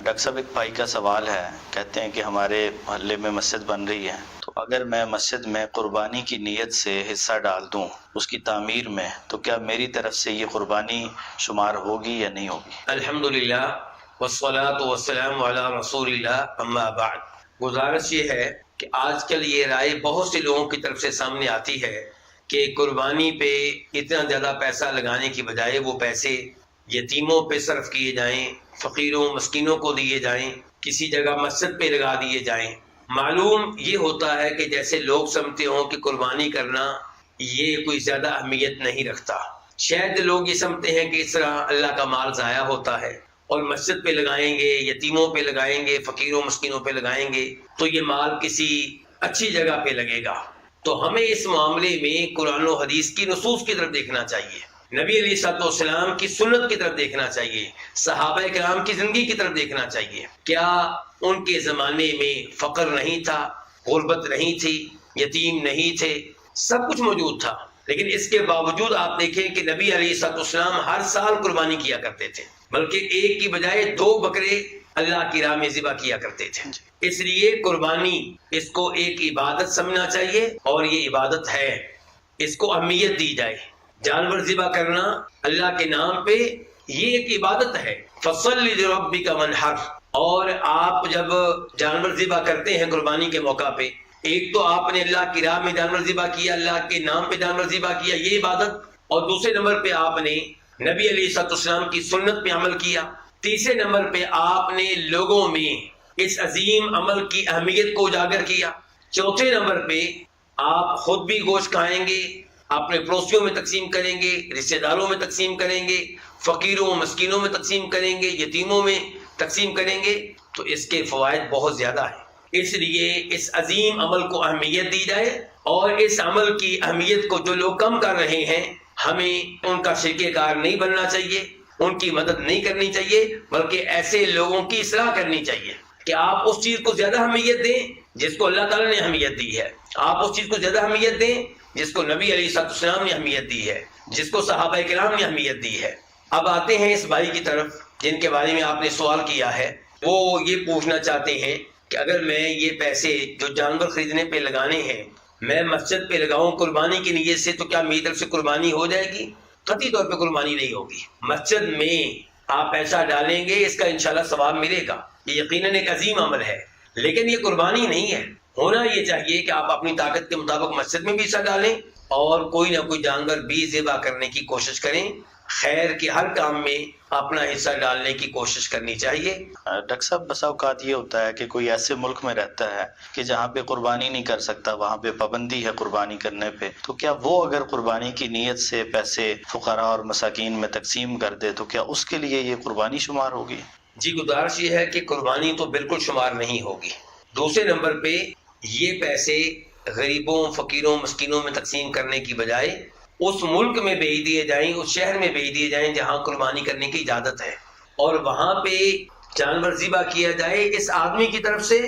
Doctor صاحب ایک بھائی کا سوال ہے، کہتے ہیں کہ ہمارے محلے میں مسجد بن رہی ہے، تو اگر میں مسجد میں قربانی کی نیت سے حصہ ڈال دوں اس کی تعمیر میں، تو کیا میری طرف سے یہ قربانی شمار ہوگی یا نہیں ہوگی؟ الحمدللہ والصلاة والسلام علی رسول اللہ، اما بعد۔ گزارش یہ ہے کہ آج کل یہ رائے بہت سے لوگوں کی طرف سے سامنے آتی ہے کہ قربانی پہ اتنا زیادہ پیسہ لگانے کی بجائے وہ پیسے یتیموں پہ صرف کیے جائیں، فقیروں مسکینوں کو دیے جائیں، کسی جگہ مسجد پہ لگا دیے جائیں۔ معلوم یہ ہوتا ہے کہ جیسے لوگ سمجھتے ہوں کہ قربانی کرنا یہ کوئی زیادہ اہمیت نہیں رکھتا، شاید لوگ یہ سمجھتے ہیں کہ اس طرح اللہ کا مال ضائع ہوتا ہے، اور مسجد پہ لگائیں گے، یتیموں پہ لگائیں گے، فقیروں مسکینوں پہ لگائیں گے تو یہ مال کسی اچھی جگہ پہ لگے گا۔ تو ہمیں اس معاملے میں قرآن و حدیث کی نصوص کی طرف دیکھنا چاہیے، نبی علیہ الصلوۃ والسلام کی سنت کی طرف دیکھنا چاہیے، صحابہ کرام کی زندگی کی طرف دیکھنا چاہیے۔ کیا ان کے زمانے میں فقر نہیں تھا، غربت نہیں تھی، یتیم نہیں تھے؟ سب کچھ موجود تھا، لیکن اس کے باوجود آپ دیکھیں کہ نبی علیہ الصلوۃ والسلام ہر سال قربانی کیا کرتے تھے، بلکہ ایک کی بجائے 2 بکرے اللہ کی راہ میں ذبح کیا کرتے تھے۔ اس لیے قربانی اس کو ایک عبادت سمجھنا چاہیے، اور یہ عبادت ہے، اس کو اہمیت دی جائے۔ جانور ذبح کرنا اللہ کے نام پہ یہ ایک عبادت ہے، فصل لربک وانحر۔ اور آپ جب جانور ذبح کرتے ہیں قربانی کے موقع پہ، ایک تو آپ نے اللہ کی راہ میں جانور ذبح کیا، اللہ کے نام پہ جانور ذبح کیا، یہ عبادت، اور دوسرے نمبر پہ آپ نے نبی علیہ الصلوۃ والسلام کی سنت پہ عمل کیا، تیسرے نمبر پہ آپ نے لوگوں میں اس عظیم عمل کی اہمیت کو اجاگر کیا، چوتھے نمبر پہ آپ خود بھی گوشت کھائیں گے، اپنے پڑوسیوں میں تقسیم کریں گے، رشتہ داروں میں تقسیم کریں گے، فقیروں مسکینوں میں تقسیم کریں گے، یتیموں میں تقسیم کریں گے، تو اس کے فوائد بہت زیادہ ہیں۔ اس لیے اس عظیم عمل کو اہمیت دی جائے، اور اس عمل کی اہمیت کو جو لوگ کم کر رہے ہیں ہمیں ان کا شریک کار نہیں بننا چاہیے، ان کی مدد نہیں کرنی چاہیے، بلکہ ایسے لوگوں کی اصلاح کرنی چاہیے کہ آپ اس چیز کو زیادہ اہمیت دیں جس کو اللہ تعالیٰ نے اہمیت دی ہے، آپ اس چیز کو زیادہ اہمیت دیں جس کو نبی علیہ الصلوۃ والسلام نے اہمیت دی ہے، جس کو صحابہ کرام نے اہمیت دی ہے۔ اب آتے ہیں اس بھائی کی طرف جن کے بارے میں آپ نے سوال کیا ہے، وہ یہ پوچھنا چاہتے ہیں کہ اگر میں یہ پیسے جو جانور خریدنے پہ لگانے ہیں میں مسجد پہ لگاؤں قربانی کی نیت سے، تو کیا میری طرف سے قربانی ہو جائے گی؟ قطعی طور پہ قربانی نہیں ہوگی۔ مسجد میں آپ پیسہ ڈالیں گے، اس کا انشاءاللہ ثواب ملے گا، یہ یقیناً ایک عظیم عمل ہے، لیکن یہ قربانی نہیں ہے۔ ہونا یہ چاہیے کہ آپ اپنی طاقت کے مطابق مسجد میں بھی حصہ ڈالیں، اور کوئی نہ کوئی جانور بھی ذبح کرنے کی کوشش کریں، خیر کے ہر کام میں اپنا حصہ ڈالنے کی کوشش کرنی چاہیے۔ ڈاکٹر صاحب بسا اوقات یہ ہوتا ہے کہ کوئی ایسے ملک میں رہتا ہے کہ جہاں پہ قربانی نہیں کر سکتا، وہاں پہ پابندی ہے قربانی کرنے پہ، تو کیا وہ اگر قربانی کی نیت سے پیسے فقراء اور مساکین میں تقسیم کر دے تو کیا اس کے لیے یہ قربانی شمار ہوگی؟ جی گزارش یہ ہے کہ قربانی تو بالکل شمار نہیں ہوگی۔ دوسرے نمبر پہ یہ پیسے غریبوں فقیروں مسکینوں میں تقسیم کرنے کی بجائے اس ملک میں بھیج دیے جائیں، اس شہر میں بھیج دیے جائیں جہاں قربانی کرنے کی اجازت ہے، اور وہاں پہ جانور ذبح کیا جائے اس آدمی کی طرف سے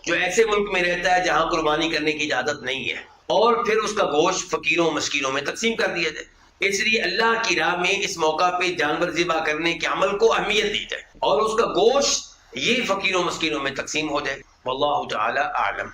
جو ایسے ملک میں رہتا ہے جہاں قربانی کرنے کی اجازت نہیں ہے، اور پھر اس کا گوشت فقیروں مسکینوں میں تقسیم کر دیا جائے۔ اس لیے اللہ کی راہ میں اس موقع پہ جانور ذبح کرنے کے عمل کو اہمیت دی جائے، اور اس کا گوشت یہ فقیروں مسکینوں میں تقسیم ہو جائے۔ واللہ تعالی اعلم۔